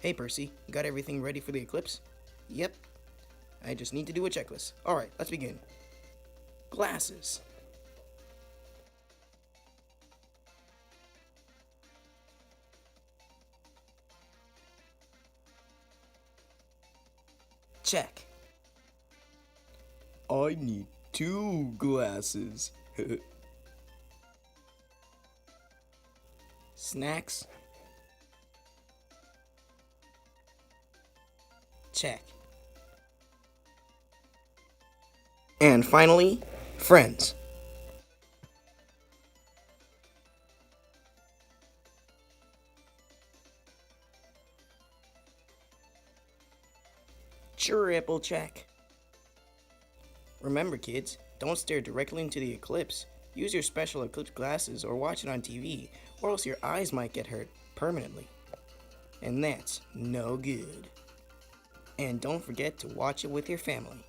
Hey Percy, got everything ready for the eclipse? Yep, I just need to do a checklist. Alright, let's begin. Glasses. Check. I need 2 glasses. Snacks. Check. And finally, friends. Triple check. Remember kids, don't stare directly into the eclipse. Use your special eclipse glasses or watch it on TV, or else your eyes might get hurt permanently. And that's no good. And don't forget to watch it with your family.